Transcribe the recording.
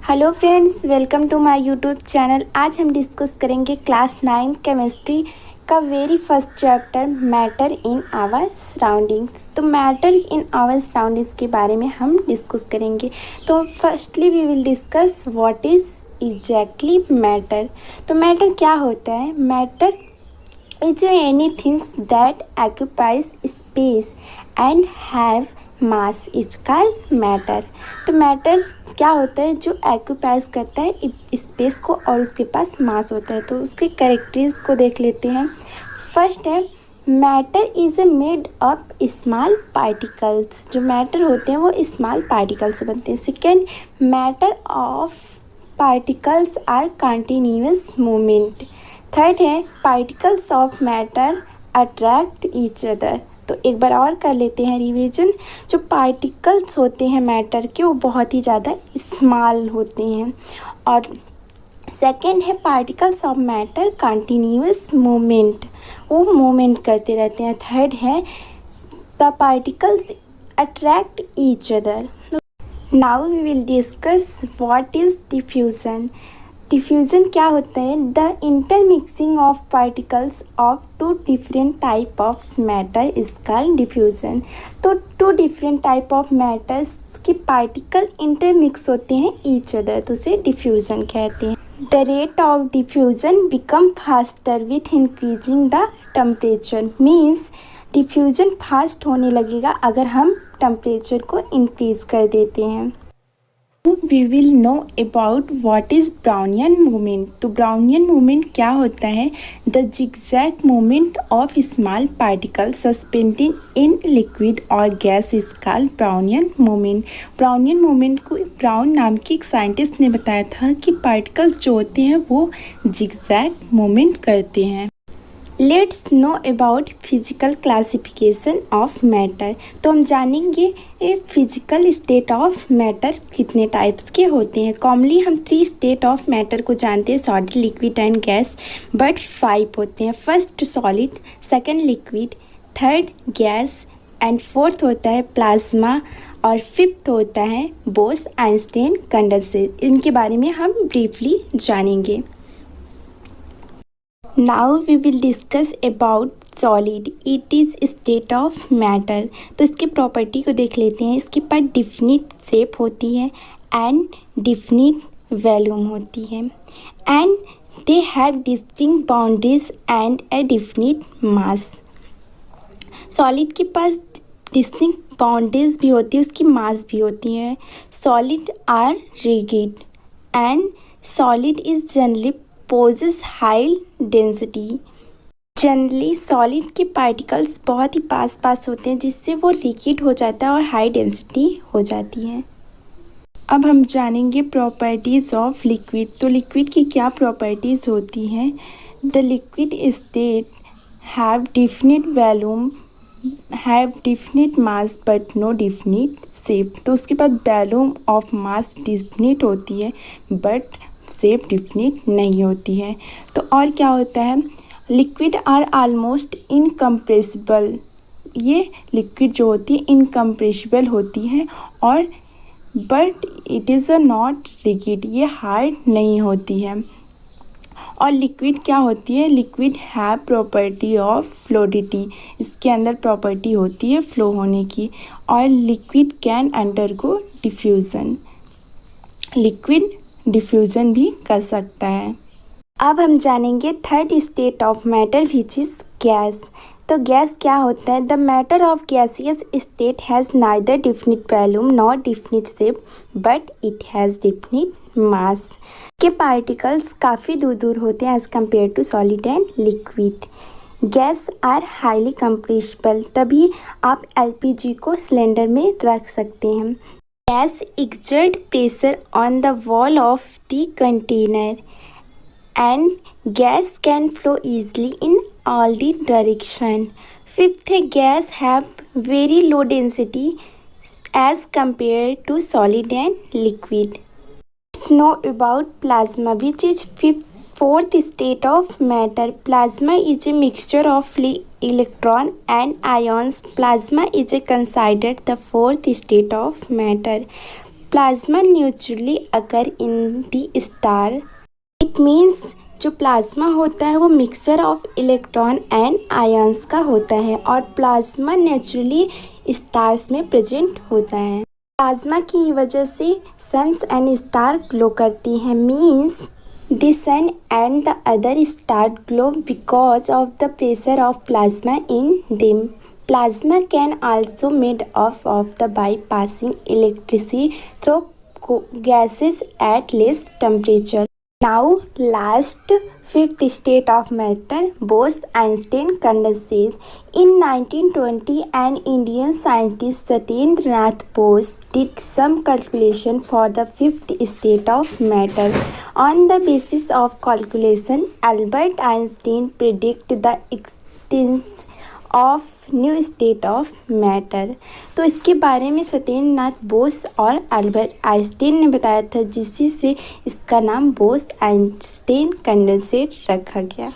Hello friends, welcome to my YouTube channel. आज हम discuss करेंगे क्लास 9 केमिस्ट्री का very first chapter matter in our surroundings. तो matter in our surroundings के बारे में हम डिस्कस करेंगे। तो firstly we will discuss what is exactly matter. तो मैटर क्या होता है? Matter is any things that occupies space and have mass is called matter. तो मैटर क्या होता है? जो ऑक्यूपाइज करता है स्पेस को और उसके पास मास होता है। तो उसके कैरेक्टरिस्टिक्स को देख लेते हैं। फर्स्ट है matter is made up small particles. जो मैटर होते हैं वो स्मॉल पार्टिकल से बनते हैं। Second, matter of particles are continuous movement. Third है particles of matter attract each other. तो एक बार और कर लेते हैं रिवीजन। जो पार्टिकल्स होते हैं मैटर के वो बहुत ही ज़्यादा स्मॉल होते हैं। और सेकंड है particles of matter continuous movement, वो मूवमेंट करते रहते हैं। थर्ड है the particles attract each other. Now we will discuss what is diffusion. Diffusion क्या होता है? The intermixing of particles of two different type of matter is called diffusion. तो two different type of matters के particle intermix होते हैं each other, तो उसे diffusion कहते हैं। The rate of diffusion become faster with increasing the temperature. Means diffusion fast होने लगेगा अगर हम टेम्परेचर को इंक्रीज कर देते हैं। We will know about what is Brownian movement. तो ब्राउनियन मूवमेंट क्या होता है? The zigzag movement of small particle suspending in liquid और gas is called Brownian movement. Brownian movement को ब्राउन नाम के एक साइंटिस्ट ने बताया था कि पार्टिकल्स जो होते हैं वो जिगजैग मूवमेंट करते हैं। Let's know about physical classification of matter. तो हम जानेंगे फिजिकल स्टेट ऑफ मैटर कितने टाइप्स के होते हैं। कॉमनली हम 3 स्टेट ऑफ मैटर को जानते हैं, solid, liquid and gas, but 5 होते हैं। First solid, second liquid, third gas and fourth होता है प्लाज्मा और फिफ्थ होता है बोस-आइंस्टाइन कंडेंसेट। इनके बारे में हम ब्रीफली जानेंगे। Now we will discuss about solid. It is state of matter. तो इसके प्रॉपर्टी को देख लेते हैं। इसके पास डिफिनिट शेप होती है एंड डिफिनिट वॉल्यूम होती है and they have distinct boundaries and A definite mass. Solid के पास डिस्टिंक्ट बाउंड्रीज भी होती है, उसकी मास भी होती है। Solid are rigid and solid is generally possess high density. Generally solid के पार्टिकल्स बहुत ही पास होते हैं जिससे वो लिक्विड हो जाता है और हाई डेंसिटी हो जाती है। अब हम जानेंगे प्रॉपर्टीज़ ऑफ लिक्विड। तो लिक्विड की क्या प्रॉपर्टीज़ होती हैं? The liquid state have definite volume, have definite mass but no definite shape. तो उसके बाद वॉल्यूम ऑफ मास डिफिनिट होती है बट शेप डिफिनिट नहीं होती है। तो और क्या होता है? Liquid are almost incompressible. ये लिक्विड जो होती है इनकम्प्रेसिबल होती है और but it is a not liquid, ये हार्ड नहीं होती है। और लिक्विड क्या होती है? Liquid have property of fluidity. इसके अंदर प्रॉपर्टी होती है फ्लो होने की। और liquid can undergo diffusion. Liquid diffusion भी कर सकता है। अब हम जानेंगे third state of matter which is gas. तो गैस क्या होता है? The matter of gaseous state has neither definite volume nor definite shape but it has definite mass. के पार्टिकल्स काफ़ी दूर दूर होते हैं as compared to solid and liquid. Gas are highly compressible, तभी आप LPG को सिलेंडर में रख सकते हैं। Gas exert pressure on the wall of the container and gas can flow easily in all the direction. Fifth, gas have very low density as compared to solid and liquid. Let's know about plasma, which is fourth state of matter. Plasma is a mixture of electron and ions. Plasma is considered the fourth state of matter. Plasma neutrally अगर इन दी star. It means जो plasma होता है वो mixture of electron and ions का होता है और plasma naturally stars में प्रेजेंट होता है। प्लाज्मा की वजह से सन्स एंड स्टार ग्लो करती हैं। Means the sun and the other star glow because of the pressure of plasma in them. Plasma can also made of the by passing electricity through gases at less temperature. Now last fifth state of matter, Bose-Einstein condensate. In 1920, an Indian scientist Satyendra Nath Bose did some calculation for the fifth state of matter. On the basis of calculation, Albert Einstein predicted the existence of new state of matter. तो इसके बारे में सत्येंद्र नाथ बोस और Albert Einstein ने बताया था, जिससे इसका नाम बोस आइंस्टीन कंडेंसेट रखा गया।